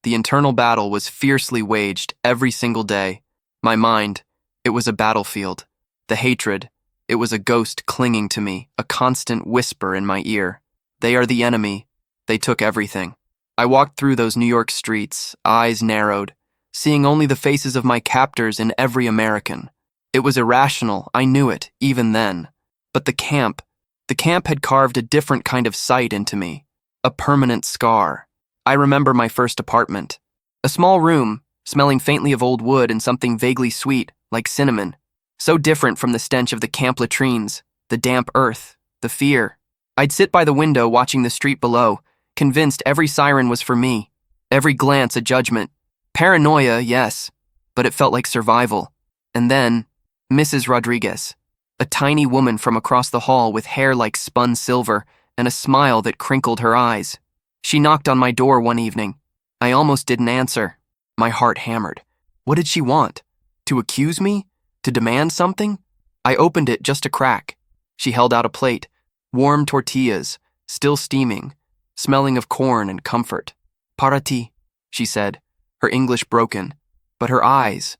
The internal battle was fiercely waged every single day. My mind, it was a battlefield. The hatred, it was a ghost clinging to me, a constant whisper in my ear. They are the enemy. They took everything. I walked through those New York streets, eyes narrowed, seeing only the faces of my captors in every American. It was irrational, I knew it, even then. But the camp had carved a different kind of sight into me, a permanent scar. I remember my first apartment. A small room, smelling faintly of old wood and something vaguely sweet, like cinnamon. So different from the stench of the camp latrines, the damp earth, the fear. I'd sit by the window watching the street below, convinced every siren was for me, every glance a judgment. Paranoia, yes, but it felt like survival. And then, Mrs. Rodriguez, a tiny woman from across the hall with hair like spun silver and a smile that crinkled her eyes. She knocked on my door one evening. I almost didn't answer. My heart hammered. What did she want? To accuse me? To demand something? I opened it just a crack. She held out a plate, warm tortillas, still steaming, smelling of corn and comfort. Para ti, she said, her English broken, but her eyes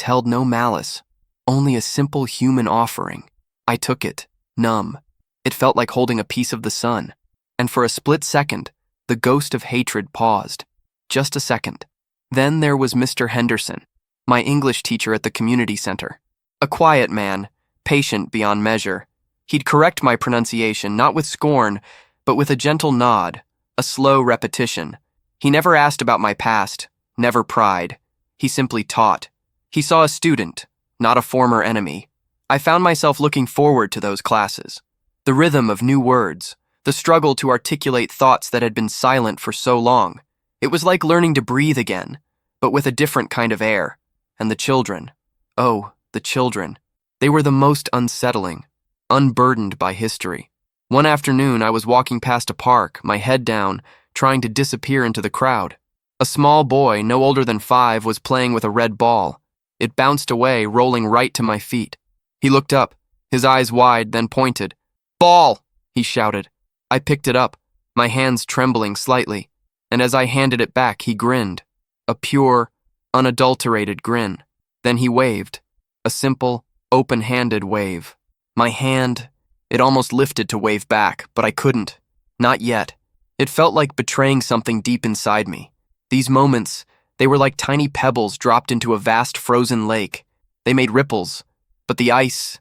held no malice, only a simple human offering. I took it, numb. It felt like holding a piece of the sun, and for a split second, the ghost of hatred paused. Just a second. Then there was Mr. Henderson, my English teacher at the community center. A quiet man, patient beyond measure. He'd correct my pronunciation, not with scorn, but with a gentle nod, a slow repetition. He never asked about my past, never pried. He simply taught. He saw a student, not a former enemy. I found myself looking forward to those classes. The rhythm of new words, the struggle to articulate thoughts that had been silent for so long. It was like learning to breathe again, but with a different kind of air. And the children. Oh, the children. They were the most unsettling, unburdened by history. One afternoon, I was walking past a park, my head down, trying to disappear into the crowd. A small boy, no older than 5, was playing with a red ball. It bounced away, rolling right to my feet. He looked up, his eyes wide, then pointed. "Ball!" he shouted. I picked it up, my hands trembling slightly, and as I handed it back, he grinned. A pure, unadulterated grin. Then he waved. A simple, open-handed wave. My hand, it almost lifted to wave back, but I couldn't. Not yet. It felt like betraying something deep inside me. These moments, they were like tiny pebbles dropped into a vast frozen lake. They made ripples, but the ice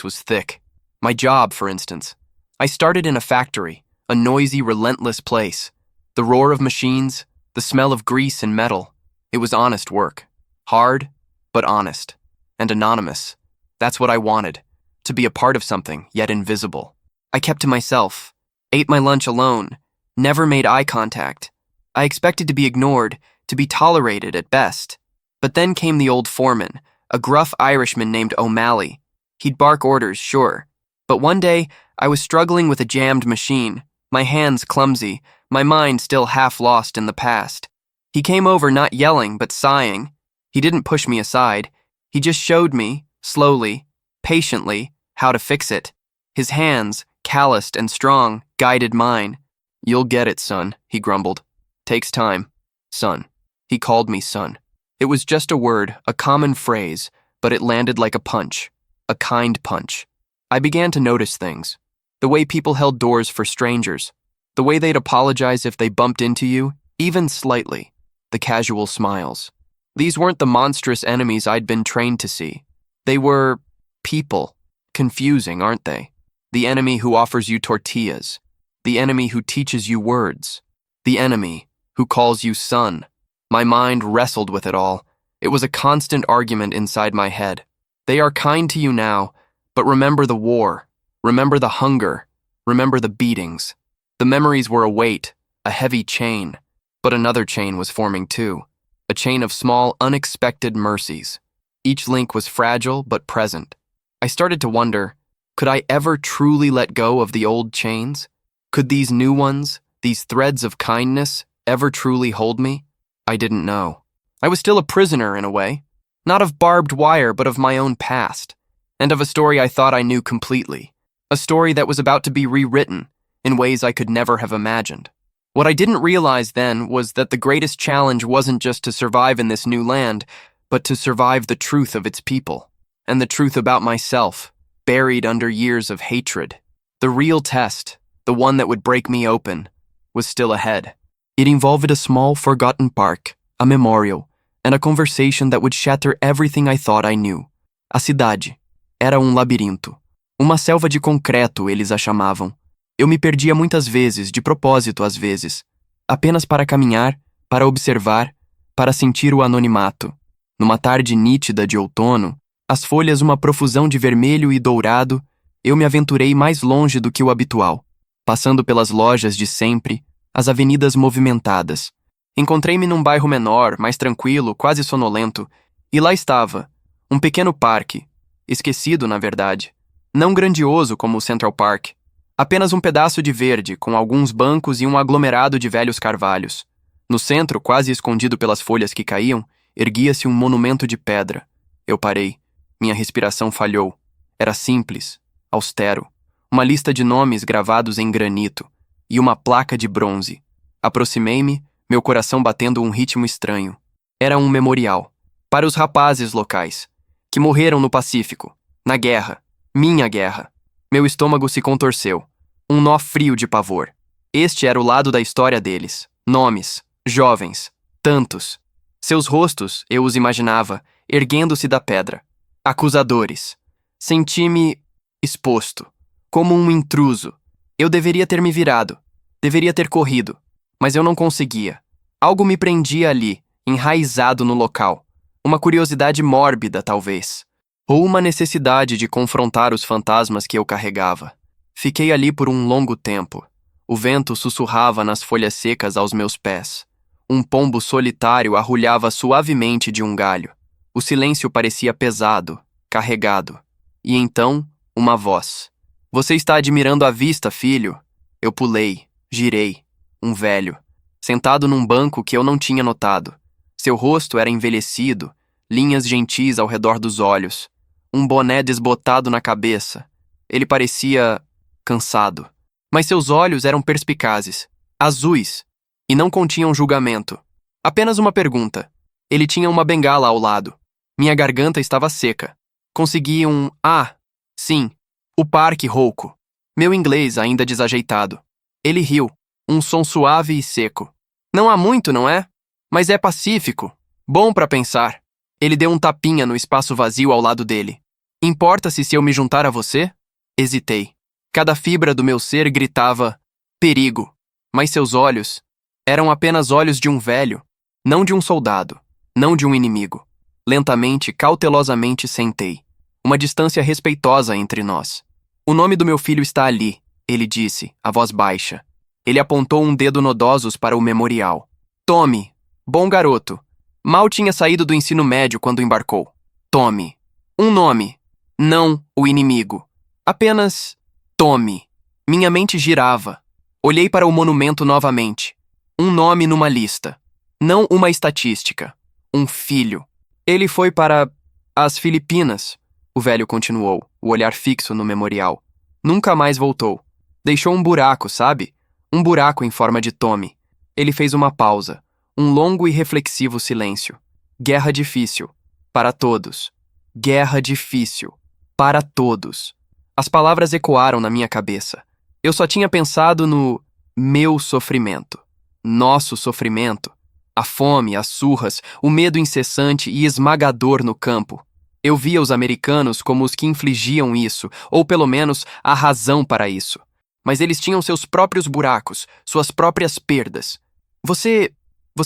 was thick. My job, for instance. I started in a factory, a noisy, relentless place. The roar of machines, the smell of grease and metal. It was honest work. Hard, but honest. And anonymous. That's what I wanted. To be a part of something, yet invisible. I kept to myself. Ate my lunch alone. Never made eye contact. I expected to be ignored, to be tolerated at best. But then came the old foreman, a gruff Irishman named O'Malley. He'd bark orders, sure. But one day, I was struggling with a jammed machine, my hands clumsy, my mind still half lost in the past. He came over not yelling, but sighing. He didn't push me aside. He just showed me, slowly, patiently, how to fix it. His hands, calloused and strong, guided mine. "You'll get it, son," he grumbled. "Takes time. Son." He called me son. It was just a word, a common phrase, but it landed like a punch, a kind punch. I began to notice things. The way people held doors for strangers. The way they'd apologize if they bumped into you, even slightly. The casual smiles. These weren't the monstrous enemies I'd been trained to see. They were people. Confusing, aren't they? The enemy who offers you tortillas. The enemy who teaches you words. The enemy who calls you son. My mind wrestled with it all. It was a constant argument inside my head. They are kind to you now, but remember the war. Remember the hunger. Remember the beatings. The memories were a weight, a heavy chain. But another chain was forming too. A chain of small, unexpected mercies. Each link was fragile but present. I started to wonder, could I ever truly let go of the old chains? Could these new ones, these threads of kindness, ever truly hold me? I didn't know. I was still a prisoner in a way. Not of barbed wire, but of my own past. And of a story I thought I knew completely. A story that was about to be rewritten in ways I could never have imagined. What I didn't realize then was that the greatest challenge wasn't just to survive in this new land, but to survive the truth of its people, and the truth about myself, buried under years of hatred. The real test, the one that would break me open, was still ahead. It involved a small, forgotten park, a memorial, and a conversation that would shatter everything I thought I knew. A cidade era labirinto. Uma selva de concreto, eles a chamavam. Eu me perdia muitas vezes, de propósito às vezes, apenas para caminhar, para observar, para sentir o anonimato. Numa tarde nítida de outono, as folhas uma profusão de vermelho e dourado, eu me aventurei mais longe do que o habitual, passando pelas lojas de sempre, as avenidas movimentadas. Encontrei-me num bairro menor, mais tranquilo, quase sonolento, e lá estava, um pequeno parque, esquecido na verdade, não grandioso como o Central Park, apenas um pedaço de verde, com alguns bancos e um aglomerado de velhos carvalhos. No centro, quase escondido pelas folhas que caíam, erguia-se um monumento de pedra. Eu parei. Minha respiração falhou. Era simples, austero. Uma lista de nomes gravados em granito e uma placa de bronze. Aproximei-me, meu coração batendo um ritmo estranho. Era um memorial. Para os rapazes locais, que morreram no Pacífico, na guerra, minha guerra. Meu estômago se contorceu. Um nó frio de pavor. Este era o lado da história deles. Nomes, jovens, tantos. Seus rostos, eu os imaginava, erguendo-se da pedra. Acusadores. Senti-me exposto, como um intruso. Eu deveria ter me virado, deveria ter corrido, mas eu não conseguia. Algo me prendia ali, enraizado no local. Uma curiosidade mórbida, talvez. Ou uma necessidade de confrontar os fantasmas que eu carregava. Fiquei ali por um longo tempo. O vento sussurrava nas folhas secas aos meus pés. Um pombo solitário arrulhava suavemente de um galho. O silêncio parecia pesado, carregado. E então, uma voz. Você está admirando a vista, filho? Eu pulei, girei. Um velho, sentado num banco que eu não tinha notado. Seu rosto era envelhecido, linhas gentis ao redor dos olhos. Um boné desbotado na cabeça. Ele parecia cansado. Mas seus olhos eram perspicazes, azuis, e não continham julgamento. Apenas uma pergunta. Ele tinha uma bengala ao lado. Minha garganta estava seca. Consegui um "ah", sim, o parque rouco. Meu inglês ainda desajeitado. Ele riu, um som suave e seco. Não há muito, não é? Mas é pacífico. Bom para pensar. Ele deu um tapinha no espaço vazio ao lado dele. Importa-se se eu me juntar a você? Hesitei. Cada fibra do meu ser gritava perigo. Mas seus olhos eram apenas olhos de um velho, não de um soldado, não de um inimigo. Lentamente, cautelosamente sentei. Uma distância respeitosa entre nós. O nome do meu filho está ali, ele disse, a voz baixa. Ele apontou um dedo nodosos para o memorial. Tome, bom garoto. Mal tinha saído do ensino médio quando embarcou. Tome. Um nome. Não o inimigo. Apenas tome. Minha mente girava. Olhei para o monumento novamente. Um nome numa lista. Não uma estatística. Um filho. Ele foi para as Filipinas, o velho continuou, o olhar fixo no memorial. Nunca mais voltou. Deixou um buraco, sabe? Um buraco em forma de tome. Ele fez uma pausa. Um longo e reflexivo silêncio. Guerra difícil. Para todos. Guerra difícil. Para todos. As palavras ecoaram na minha cabeça. Eu só tinha pensado no meu sofrimento. Nosso sofrimento. A fome, as surras, o medo incessante e esmagador no campo. Eu via os americanos como os que infligiam isso, ou pelo menos a razão para isso. Mas eles tinham seus próprios buracos, suas próprias perdas. Você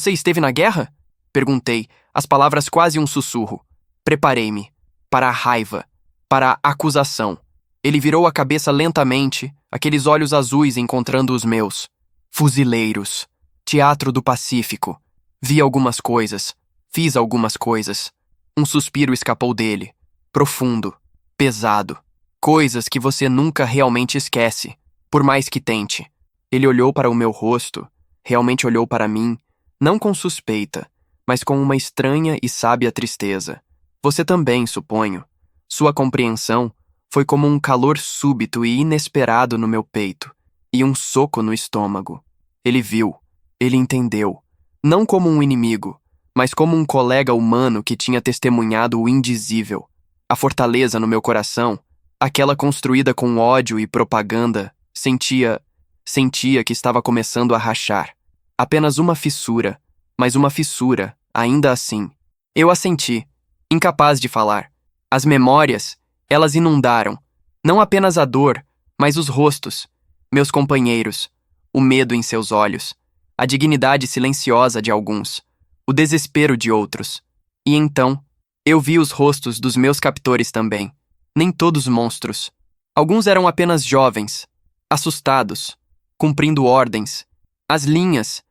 esteve na guerra? Perguntei, as palavras quase um sussurro. Preparei-me. Para a raiva. Para a acusação. Ele virou a cabeça lentamente, aqueles olhos azuis encontrando os meus. Fuzileiros. Teatro do Pacífico. Vi algumas coisas. Fiz algumas coisas. Um suspiro escapou dele. Profundo. Pesado. Coisas que você nunca realmente esquece, por mais que tente. Ele olhou para o meu rosto, realmente olhou para mim, não com suspeita, mas com uma estranha e sábia tristeza. Você também, suponho. Sua compreensão foi como um calor súbito e inesperado no meu peito, e um soco no estômago. Ele viu. Ele entendeu. Não como um inimigo, mas como um colega humano que tinha testemunhado o indizível. A fortaleza no meu coração, aquela construída com ódio e propaganda, sentia que estava começando a rachar. Apenas uma fissura, mas uma fissura, ainda assim. Eu a senti, incapaz de falar. As memórias, elas inundaram. Não apenas a dor, mas os rostos, meus companheiros, o medo em seus olhos, a dignidade silenciosa de alguns, o desespero de outros. E então, eu vi os rostos dos meus captores também. Nem todos monstros. Alguns eram apenas jovens, assustados, cumprindo ordens. As linhas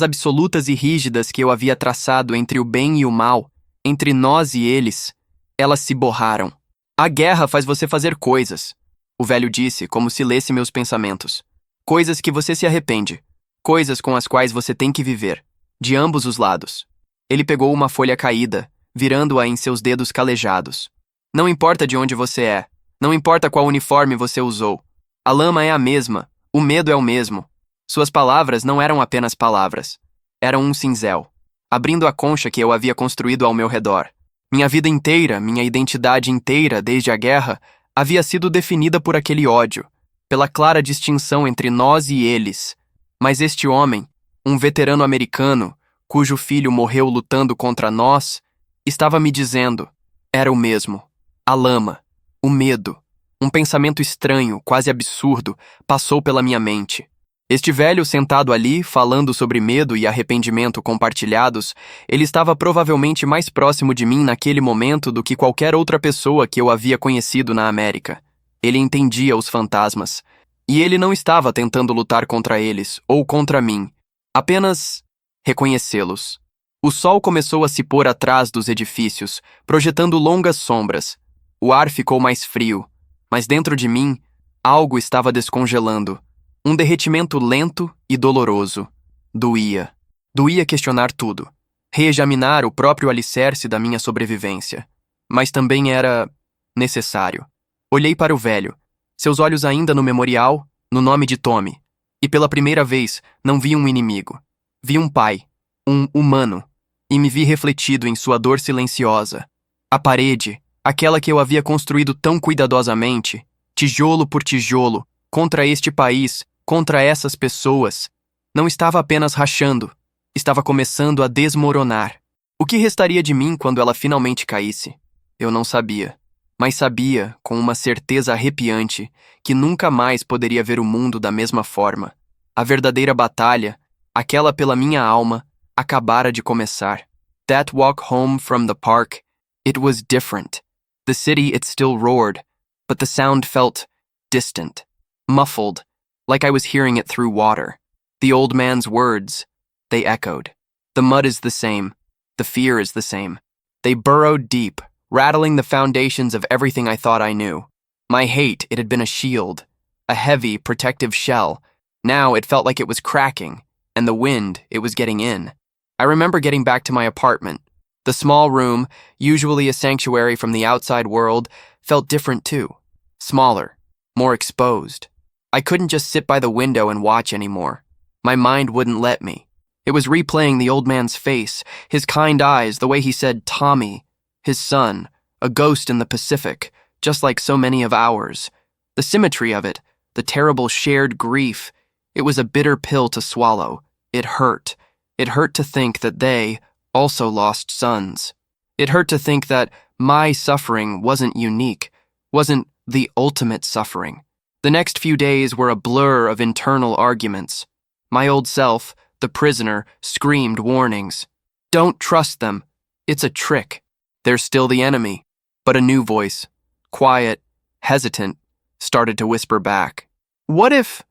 absolutas e rígidas que eu havia traçado entre o bem e o mal, entre nós e eles, elas se borraram. A guerra faz você fazer coisas, o velho disse, como se lesse meus pensamentos. Coisas que você se arrepende. Coisas com as quais você tem que viver. De ambos os lados. Ele pegou uma folha caída, virando-a em seus dedos calejados. Não importa de onde você é. Não importa qual uniforme você usou. A lama é a mesma. O medo é o mesmo. Suas palavras não eram apenas palavras. Eram um cinzel, abrindo a concha que eu havia construído ao meu redor. Minha vida inteira, minha identidade inteira desde a guerra, havia sido definida por aquele ódio, pela clara distinção entre nós e eles. Mas este homem, um veterano americano, cujo filho morreu lutando contra nós, estava me dizendo, era o mesmo. A lama, o medo, um pensamento estranho, quase absurdo, passou pela minha mente. Este velho sentado ali, falando sobre medo e arrependimento compartilhados, ele estava provavelmente mais próximo de mim naquele momento do que qualquer outra pessoa que eu havia conhecido na América. Ele entendia os fantasmas. E ele não estava tentando lutar contra eles, ou contra mim. Apenas reconhecê-los. O sol começou a se pôr atrás dos edifícios, projetando longas sombras. O ar ficou mais frio, mas dentro de mim, algo estava descongelando. Um derretimento lento e doloroso. Doía. Doía questionar tudo. Reexaminar o próprio alicerce da minha sobrevivência. Mas também era necessário. Olhei para o velho, seus olhos ainda no memorial, no nome de Tommy. E pela primeira vez, não vi um inimigo. Vi um pai, um humano, e me vi refletido em sua dor silenciosa. A parede, aquela que eu havia construído tão cuidadosamente, tijolo por tijolo, contra este país, contra essas pessoas, não estava apenas rachando, estava começando a desmoronar. O que restaria de mim quando ela finalmente caísse? Eu não sabia, mas sabia, com uma certeza arrepiante, que nunca mais poderia ver o mundo da mesma forma. A verdadeira batalha, aquela pela minha alma, acabara de começar. That walk home from the park, it was different. The city, it still roared, but the sound felt distant, muffled, like I was hearing it through water. The old man's words, they echoed. The mud is the same. The fear is the same. They burrowed deep, rattling the foundations of everything I thought I knew. My hate, it had been a shield, a heavy, protective shell. Now it felt like it was cracking, and the wind, it was getting in. I remember getting back to my apartment. The small room, usually a sanctuary from the outside world, felt different too. Smaller, more exposed. I couldn't just sit by the window and watch anymore. My mind wouldn't let me. It was replaying the old man's face, his kind eyes, the way he said Tommy, his son, a ghost in the Pacific, just like so many of ours. The symmetry of it, the terrible shared grief, it was a bitter pill to swallow. It hurt. It hurt to think that they also lost sons. It hurt to think that my suffering wasn't unique, wasn't the ultimate suffering. The next few days were a blur of internal arguments. My old self, the prisoner, screamed warnings. Don't trust them. It's a trick. They're still the enemy. But a new voice, quiet, hesitant, started to whisper back. What if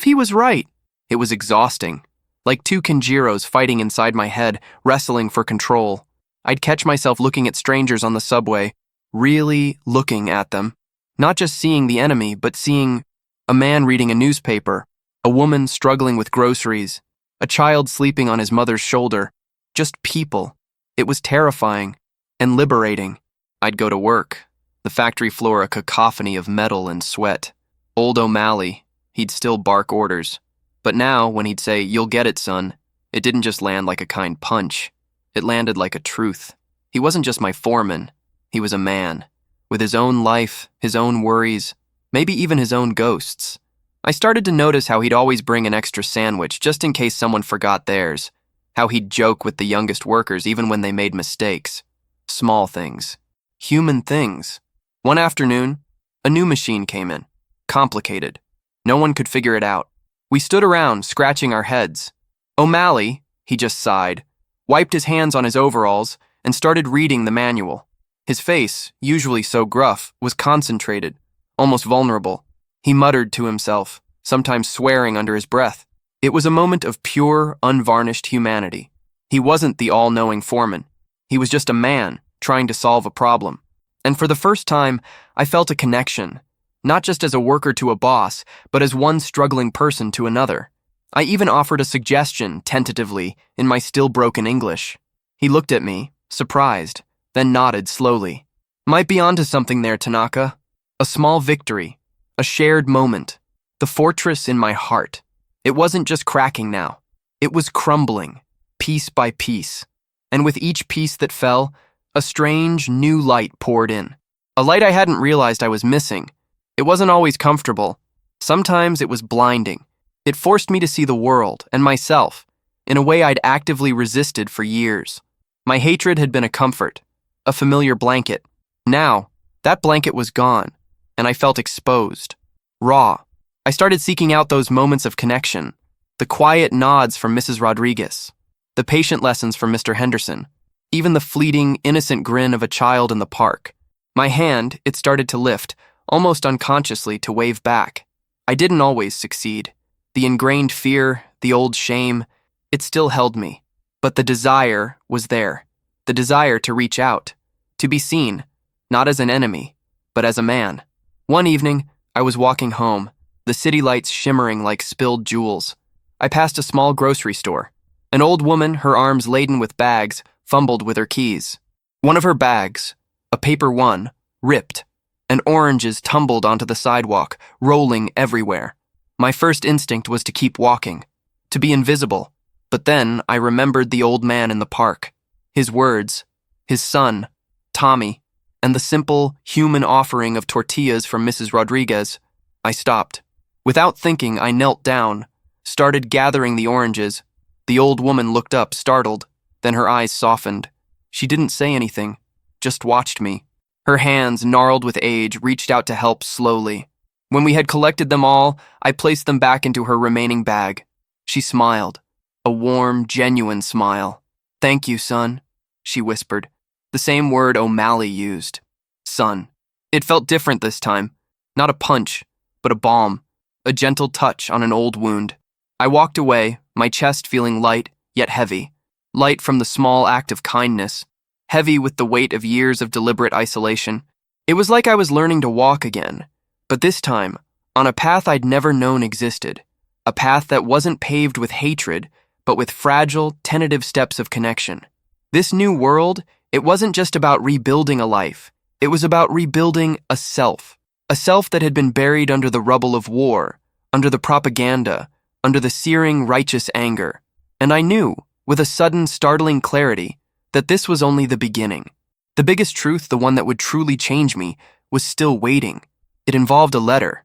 he was right? It was exhausting. Like two Kanjiros fighting inside my head, wrestling for control. I'd catch myself looking at strangers on the subway, really looking at them. Not just seeing the enemy, but seeing a man reading a newspaper, a woman struggling with groceries, a child sleeping on his mother's shoulder. Just people. It was terrifying and liberating. I'd go to work. The factory floor a cacophony of metal and sweat. Old O'Malley, he'd still bark orders. But now, when he'd say, "You'll get it, son," it didn't just land like a kind punch. It landed like a truth. He wasn't just my foreman. He was a man, with his own life, his own worries, maybe even his own ghosts. I started to notice how he'd always bring an extra sandwich just in case someone forgot theirs, how he'd joke with the youngest workers even when they made mistakes. Small things. Human things. One afternoon, a new machine came in. Complicated. No one could figure it out. We stood around, scratching our heads. O'Malley, he just sighed, wiped his hands on his overalls, and started reading the manual. His face, usually so gruff, was concentrated, almost vulnerable. He muttered to himself, sometimes swearing under his breath. It was a moment of pure, unvarnished humanity. He wasn't the all-knowing foreman. He was just a man trying to solve a problem. And for the first time, I felt a connection, not just as a worker to a boss, but as one struggling person to another. I even offered a suggestion, tentatively, in my still broken English. He looked at me, surprised, then nodded slowly. "Might be onto something there, Tanaka. A small victory. A shared moment. The fortress in my heart. It wasn't just cracking now. It was crumbling, piece by piece. And with each piece that fell, a strange, new light poured in. A light I hadn't realized I was missing. It wasn't always comfortable. Sometimes it was blinding. It forced me to see the world and myself in a way I'd actively resisted for years. My hatred had been a comfort, a familiar blanket. Now, that blanket was gone, and I felt exposed, raw. I started seeking out those moments of connection, the quiet nods from Mrs. Rodriguez, the patient lessons from Mr. Henderson, even the fleeting, innocent grin of a child in the park. My hand, it started to lift, almost unconsciously, to wave back. I didn't always succeed. The ingrained fear, the old shame, it still held me. But the desire was there. The desire to reach out, to be seen, not as an enemy, but as a man. One evening, I was walking home, the city lights shimmering like spilled jewels. I passed a small grocery store. An old woman, her arms laden with bags, fumbled with her keys. One of her bags, a paper one, ripped, and oranges tumbled onto the sidewalk, rolling everywhere. My first instinct was to keep walking, to be invisible. But then I remembered the old man in the park, his words, his son, Tommy, and the simple, human offering of tortillas from Mrs. Rodriguez. I stopped. Without thinking, I knelt down, started gathering the oranges. The old woman looked up, startled, then her eyes softened. She didn't say anything, just watched me. Her hands, gnarled with age, reached out to help slowly. When we had collected them all, I placed them back into her remaining bag. She smiled, a warm, genuine smile. "Thank you, son," she whispered, the same word O'Malley used. Son. It felt different this time. Not a punch, but a balm, a gentle touch on an old wound. I walked away, my chest feeling light, yet heavy. Light from the small act of kindness, heavy with the weight of years of deliberate isolation. It was like I was learning to walk again, but this time, on a path I'd never known existed. A path that wasn't paved with hatred, but with fragile, tentative steps of connection. This new world, it wasn't just about rebuilding a life. It was about rebuilding a self that had been buried under the rubble of war, under the propaganda, under the searing, righteous anger. And I knew, with a sudden, startling clarity, that this was only the beginning. The biggest truth, the one that would truly change me, was still waiting. It involved a letter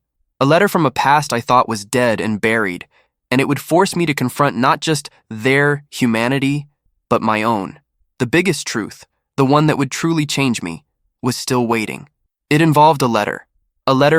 from a past I thought was dead and buried, and it would force me to confront not just their humanity, but my own. The biggest truth, the one that would truly change me, was still waiting. It involved a letter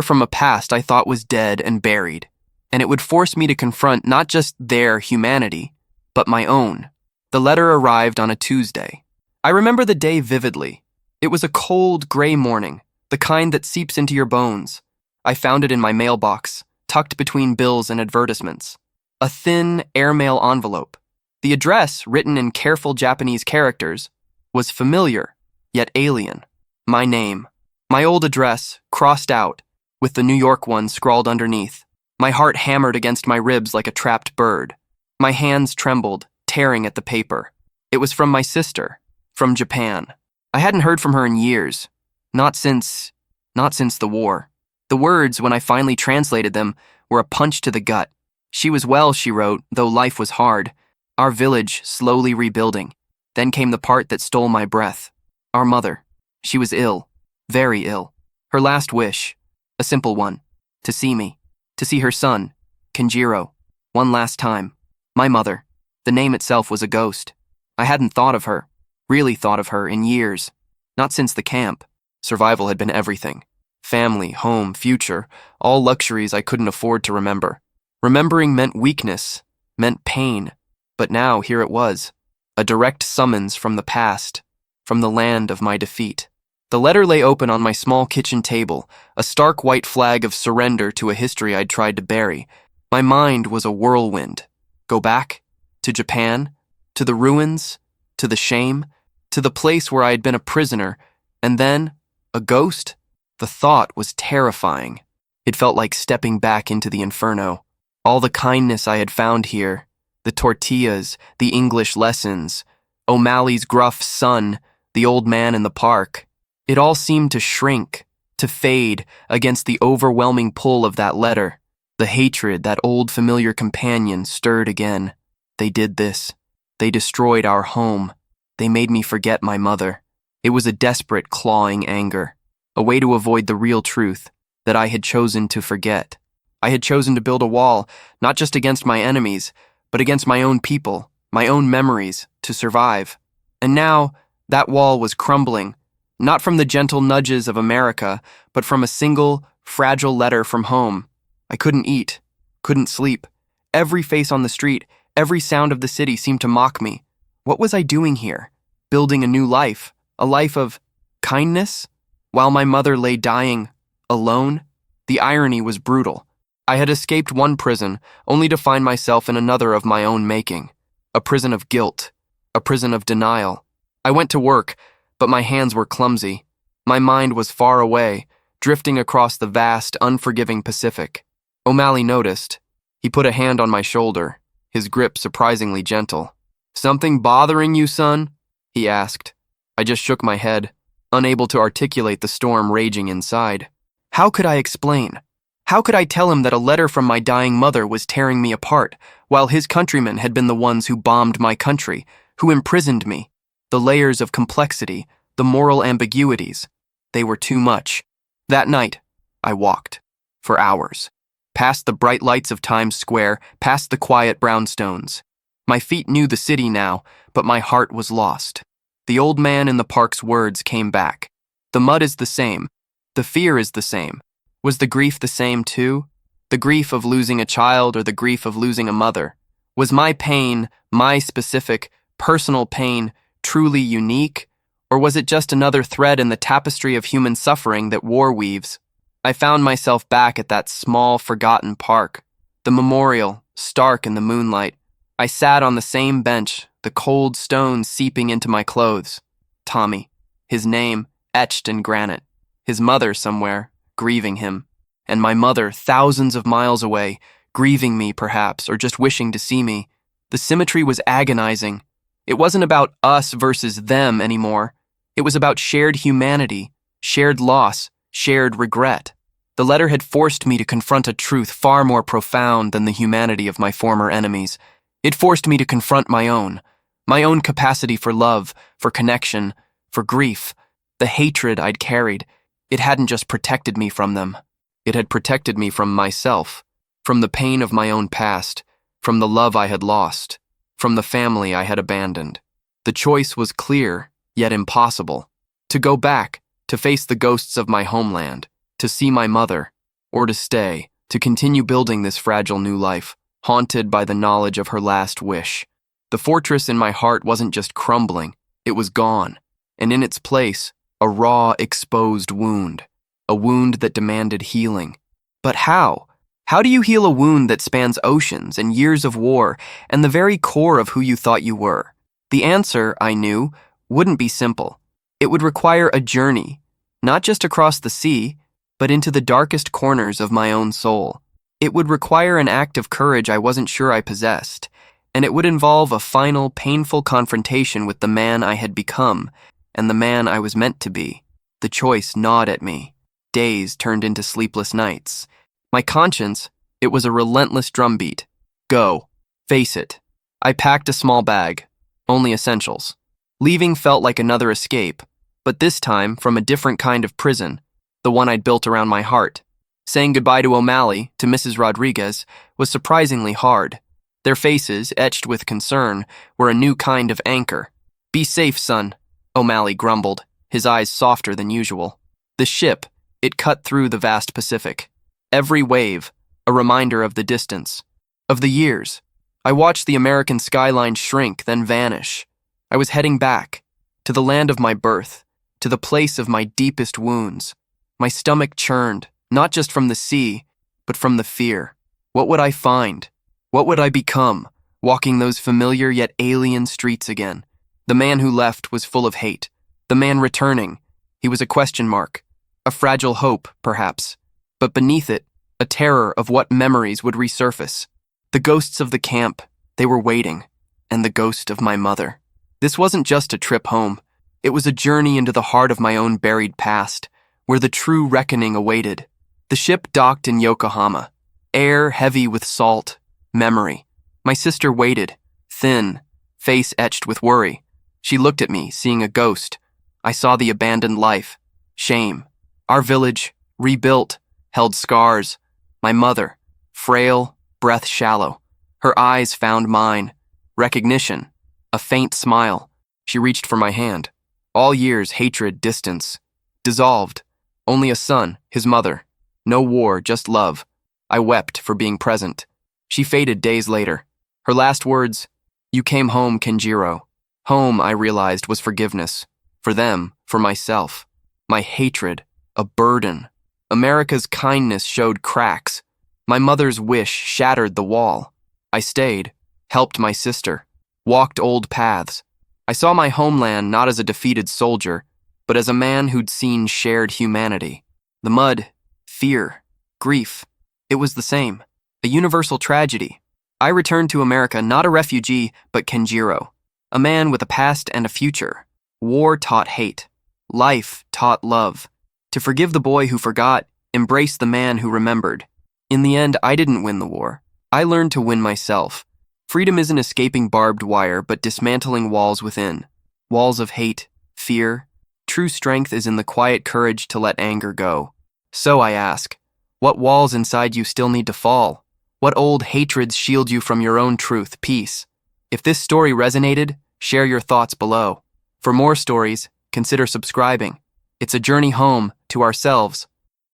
from a past I thought was dead and buried, and it would force me to confront not just their humanity, but my own. The letter arrived on a Tuesday. I remember the day vividly. It was a cold, gray morning, the kind that seeps into your bones. I found it in my mailbox, tucked between bills and advertisements. A thin, airmail envelope. The address, written in careful Japanese characters, was familiar, yet alien. My name. My old address, crossed out, with the New York one scrawled underneath. My heart hammered against my ribs like a trapped bird. My hands trembled, tearing at the paper. It was from my sister, from Japan. I hadn't heard from her in years. Not since the war. The words, when I finally translated them, were a punch to the gut. She was well, she wrote, though life was hard. Our village slowly rebuilding. Then came the part that stole my breath. Our mother. She was ill, very ill. Her last wish, a simple one, to see me, to see her son, Kenjiro, one last time. My mother. The name itself was a ghost. I hadn't thought of her, really thought of her, in years. Not since the camp. Survival had been everything. Family, home, future, all luxuries I couldn't afford to remember. Remembering meant weakness, meant pain. But now, here it was. A direct summons from the past, from the land of my defeat. The letter lay open on my small kitchen table, a stark white flag of surrender to a history I'd tried to bury. My mind was a whirlwind. Go back? To Japan? To the ruins? To the shame? To the place where I had been a prisoner? And then, a ghost? The thought was terrifying. It felt like stepping back into the inferno. All the kindness I had found here, the tortillas, the English lessons, O'Malley's gruff son, the old man in the park. It all seemed to shrink, to fade against the overwhelming pull of that letter. The hatred, that old familiar companion, stirred again. They did this. They destroyed our home. They made me forget my mother. It was a desperate, clawing anger, a way to avoid the real truth that I had chosen to forget. I had chosen to build a wall, not just against my enemies, but against my own people, my own memories, to survive. And now, that wall was crumbling, not from the gentle nudges of America, but from a single, fragile letter from home. I couldn't eat, couldn't sleep. Every face on the street, every sound of the city seemed to mock me. What was I doing here? Building a new life, a life of kindness? While my mother lay dying, alone? The irony was brutal. I had escaped one prison, only to find myself in another of my own making. A prison of guilt, a prison of denial. I went to work, but my hands were clumsy. My mind was far away, drifting across the vast, unforgiving Pacific. O'Malley noticed. He put a hand on my shoulder, his grip surprisingly gentle. "Something bothering you, son?" he asked. I just shook my head, unable to articulate the storm raging inside. How could I explain? How could I tell him that a letter from my dying mother was tearing me apart, while his countrymen had been the ones who bombed my country, who imprisoned me? The layers of complexity, the moral ambiguities, they were too much. That night, I walked. For hours. Past the bright lights of Times Square, past the quiet brownstones. My feet knew the city now, but my heart was lost. The old man in the park's words came back. The mud is the same. The fear is the same. Was the grief the same too? The grief of losing a child or the grief of losing a mother? Was my pain, my specific, personal pain, truly unique? Or was it just another thread in the tapestry of human suffering that war weaves? I found myself back at that small, forgotten park. The memorial, stark in the moonlight. I sat on the same bench, the cold stones seeping into my clothes. Tommy, his name etched in granite. His mother somewhere, grieving him. And my mother, thousands of miles away, grieving me perhaps, or just wishing to see me. The symmetry was agonizing. It wasn't about us versus them anymore. It was about shared humanity, shared loss, shared regret. The letter had forced me to confront a truth far more profound than the humanity of my former enemies. It forced me to confront my own capacity for love, for connection, for grief. The hatred I'd carried, it hadn't just protected me from them. It had protected me from myself, from the pain of my own past, from the love I had lost, from the family I had abandoned. The choice was clear, yet impossible. To go back, to face the ghosts of my homeland, to see my mother, or to stay, to continue building this fragile new life, haunted by the knowledge of her last wish. The fortress in my heart wasn't just crumbling, it was gone, and in its place, a raw, exposed wound, a wound that demanded healing. But how? How do you heal a wound that spans oceans and years of war and the very core of who you thought you were? The answer, I knew, wouldn't be simple. It would require a journey, not just across the sea, but into the darkest corners of my own soul. It would require an act of courage I wasn't sure I possessed, and it would involve a final, painful confrontation with the man I had become and the man I was meant to be. The choice gnawed at me. Days turned into sleepless nights. My conscience, it was a relentless drumbeat. Go. Face it. I packed a small bag, only essentials. Leaving felt like another escape, but this time from a different kind of prison, the one I'd built around my heart. Saying goodbye to O'Malley, to Mrs. Rodriguez, was surprisingly hard. Their faces, etched with concern, were a new kind of anchor. "Be safe, son," O'Malley grumbled, his eyes softer than usual. The ship, it cut through the vast Pacific. Every wave, a reminder of the distance, of the years. I watched the American skyline shrink, then vanish. I was heading back, to the land of my birth, to the place of my deepest wounds. My stomach churned, not just from the sea, but from the fear. What would I find? What would I become, walking those familiar yet alien streets again? The man who left was full of hate. The man returning, he was a question mark, a fragile hope, perhaps. But beneath it, a terror of what memories would resurface. The ghosts of the camp, they were waiting, and the ghost of my mother. This wasn't just a trip home. It was a journey into the heart of my own buried past, where the true reckoning awaited. The ship docked in Yokohama, air heavy with salt, memory. My sister waited, thin, face etched with worry. She looked at me, seeing a ghost. I saw the abandoned life, shame. Our village, rebuilt, held scars. My mother, frail, breath shallow. Her eyes found mine. Recognition, a faint smile. She reached for my hand. All years, hatred, distance. Dissolved. Only a son, his mother. No war, just love. I wept for being present. She faded days later. Her last words, "You came home, Kenjiro." Home, I realized, was forgiveness. For them, for myself. My hatred, a burden. America's kindness showed cracks. My mother's wish shattered the wall. I stayed, helped my sister, walked old paths. I saw my homeland not as a defeated soldier, but as a man who'd seen shared humanity. The mud, fear, grief, it was the same. A universal tragedy. I returned to America not a refugee, but Kenjiro. A man with a past and a future. War taught hate. Life taught love. To forgive the boy who forgot, embrace the man who remembered. In the end, I didn't win the war. I learned to win myself. Freedom isn't escaping barbed wire, but dismantling walls within. Walls of hate, fear. True strength is in the quiet courage to let anger go. So I ask, what walls inside you still need to fall? What old hatreds shield you from your own truth, peace? If this story resonated, share your thoughts below. For more stories, consider subscribing. It's a journey home to ourselves.